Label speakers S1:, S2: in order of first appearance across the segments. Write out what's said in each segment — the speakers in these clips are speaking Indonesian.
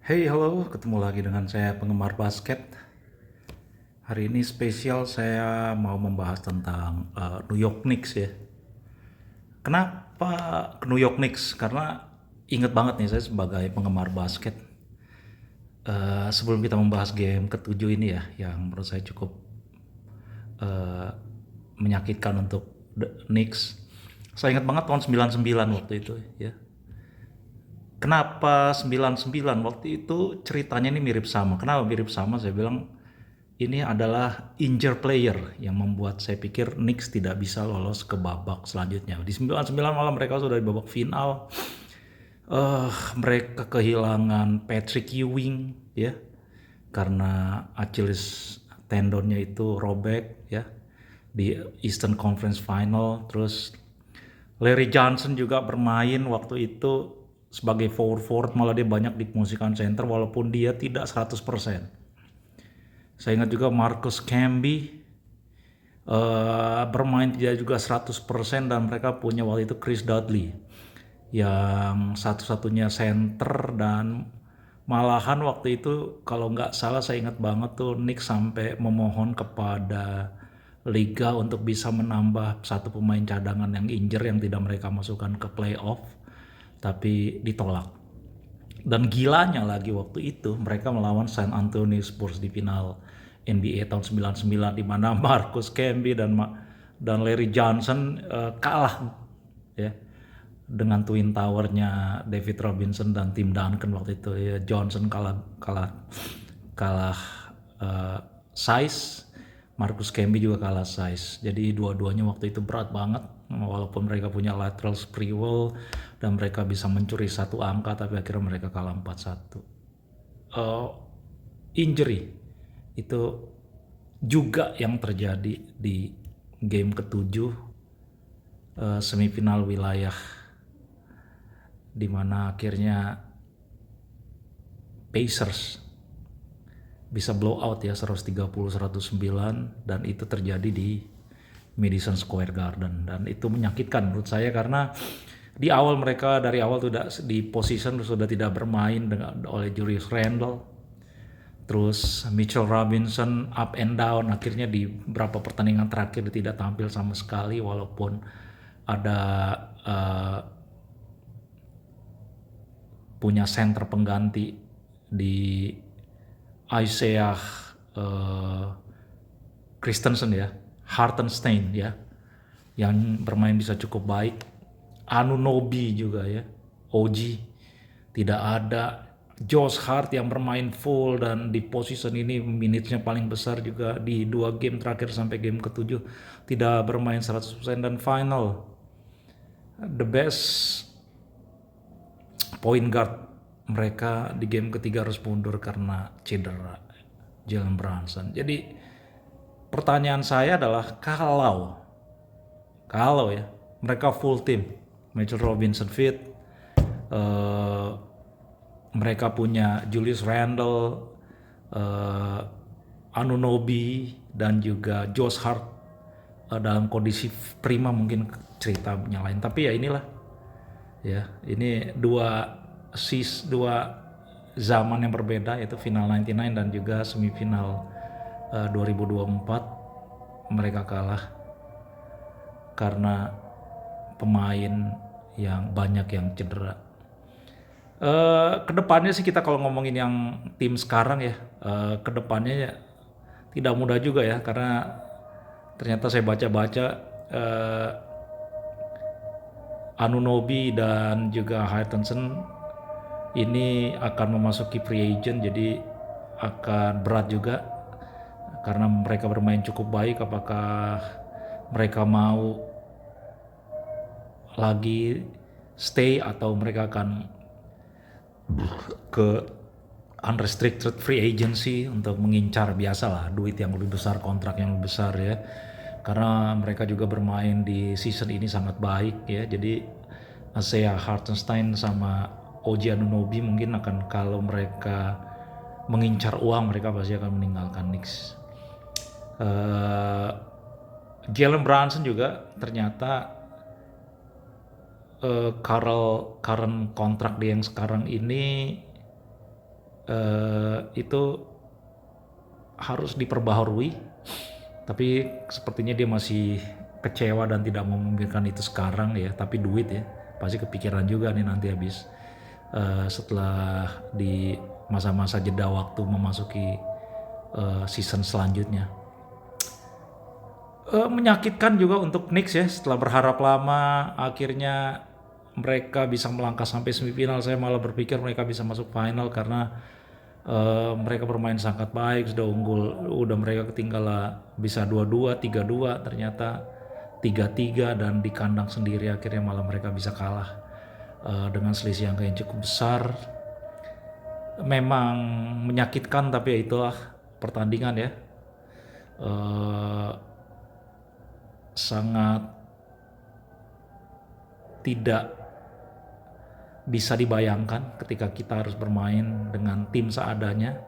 S1: Hey, halo, ketemu lagi dengan saya penggemar basket. Hari ini spesial saya mau membahas tentang New York Knicks ya. Kenapa ke New York Knicks? Karena inget banget nih saya sebagai penggemar basket. Sebelum kita membahas game ketujuh ini ya, yang menurut saya cukup menyakitkan untuk the Knicks. Saya ingat banget tahun 99 waktu itu ya. Kenapa 99? Waktu itu ceritanya ini mirip sama. Kenapa mirip sama? Saya bilang ini adalah injured player yang membuat saya pikir Knicks tidak bisa lolos ke babak selanjutnya. Di 99 malam mereka sudah di babak final. Mereka kehilangan Patrick Ewing ya karena Achilles tendonnya itu robek ya di Eastern Conference Final. Terus Larry Johnson juga bermain waktu itu sebagai forward, malah dia banyak difungsikan center walaupun dia tidak 100%. Saya ingat juga Marcus Camby bermain tidak juga 100% dan mereka punya waktu itu Chris Dudley yang satu-satunya center. Dan malahan waktu itu kalau nggak salah saya ingat banget tuh Knicks sampai memohon kepada liga untuk bisa menambah satu pemain cadangan yang injured yang tidak mereka masukkan ke playoff, tapi ditolak. Dan gilanya lagi waktu itu mereka melawan San Antonio Spurs di final NBA tahun 99 di mana Marcus Camby dan Larry Johnson kalah ya dengan twin towernya David Robinson dan Tim Duncan waktu itu ya. Johnson kalah kalah kalah size, Marcus Camby juga kalah size. Jadi dua-duanya waktu itu berat banget walaupun mereka punya lateral sprewell dan mereka bisa mencuri satu angka, tapi akhirnya mereka kalah 4-1. Injury itu juga yang terjadi di game ketujuh, semifinal wilayah, di mana akhirnya Pacers bisa blow out ya 130-109, dan itu terjadi di Madison Square Garden. Dan itu menyakitkan menurut saya karena di awal mereka dari awal tidak di position sudah tidak bermain oleh Julius Randle. Terus Mitchell Robinson up and down, akhirnya di beberapa pertandingan terakhir tidak tampil sama sekali walaupun ada punya center pengganti di Isaiah Christensen ya, Hartenstein ya, yang bermain bisa cukup baik. Anunoby juga ya, OG tidak ada. Josh Hart yang bermain full dan di position ini minitnya paling besar juga di dua game terakhir sampai game ketujuh tidak bermain 100%. Dan final, the best point guard mereka di game ketiga harus mundur karena cedera, Jalen Brunson. Jadi pertanyaan saya adalah kalau ya mereka full team, Mitchell Robinson fit, mereka punya Julius Randle, Anunoby dan juga Josh Hart dalam kondisi prima, mungkin ceritanya lain. Tapi ya inilah ya, ini dua zaman yang berbeda, yaitu final 99 dan juga semifinal 2024. Mereka kalah karena pemain yang banyak yang cedera. Kedepannya sih kita kalau ngomongin yang tim sekarang ya, kedepannya ya tidak mudah juga ya, karena ternyata saya baca-baca Anunoby dan juga Hartenstein ini akan memasuki free agent, jadi akan berat juga karena mereka bermain cukup baik. Apakah mereka mau lagi stay atau mereka akan ke unrestricted free agency untuk mengincar biasalah duit yang lebih besar, kontrak yang lebih besar ya, karena mereka juga bermain di season ini sangat baik ya. Jadi Isaiah Hartenstein sama OG Anunoby mungkin akan, kalau mereka mengincar uang, mereka pasti akan meninggalkan Knicks. Jalen Brunson juga ternyata current kontrak dia yang sekarang ini itu harus diperbaharui, tapi sepertinya dia masih kecewa dan tidak mau memikirkan itu sekarang ya, tapi duit ya pasti kepikiran juga nih nanti habis setelah di masa-masa jeda waktu memasuki season selanjutnya. Menyakitkan juga untuk Knicks ya, setelah berharap lama akhirnya mereka bisa melangkah sampai semifinal. Saya malah berpikir mereka bisa masuk final karena mereka bermain sangat baik, sudah unggul, udah mereka ketinggalan bisa 2-2, 3-2, ternyata 3-3 dan di kandang sendiri akhirnya malah mereka bisa kalah dengan selisih angka yang cukup besar. Memang menyakitkan tapi ya itulah pertandingan ya. Sangat tidak bisa dibayangkan ketika kita harus bermain dengan tim seadanya,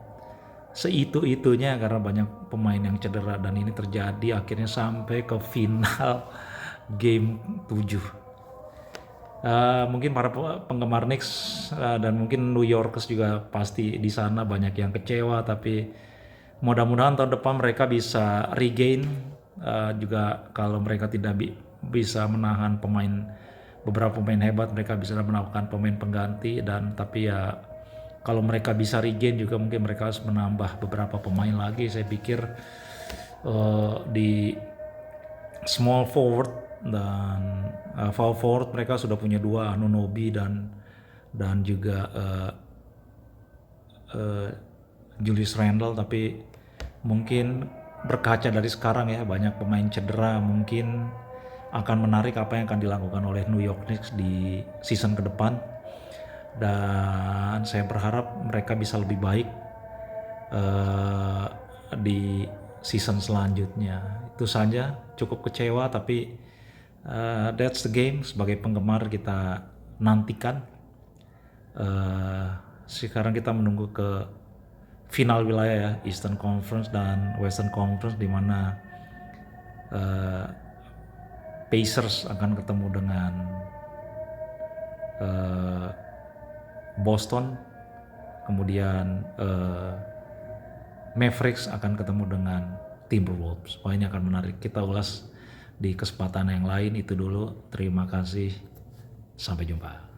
S1: seitu-itunya karena banyak pemain yang cedera, dan ini terjadi akhirnya sampai ke final game 7. Mungkin para penggemar Knicks dan mungkin New Yorkers juga pasti di sana banyak yang kecewa, tapi mudah-mudahan tahun depan mereka bisa regain. Juga kalau mereka tidak bisa menahan beberapa pemain hebat, mereka bisa melakukan pemain pengganti, dan tapi ya kalau mereka bisa regain juga mungkin mereka harus menambah beberapa pemain lagi. Saya pikir di small forward dan power forward mereka sudah punya 2, Anunoby dan juga Julius Randle, tapi mungkin berkaca dari sekarang ya, banyak pemain cedera, mungkin akan menarik apa yang akan dilakukan oleh New York Knicks di season ke depan, dan saya berharap mereka bisa lebih baik di season selanjutnya. Itu saja, cukup kecewa tapi that's the game. Sebagai penggemar kita nantikan. Sekarang kita menunggu ke final wilayah ya, Eastern Conference dan Western Conference, di mana Pacers akan ketemu dengan Boston, kemudian Mavericks akan ketemu dengan Timberwolves. Wah, ini akan menarik, kita ulas di kesempatan yang lain. Itu dulu, terima kasih, sampai jumpa.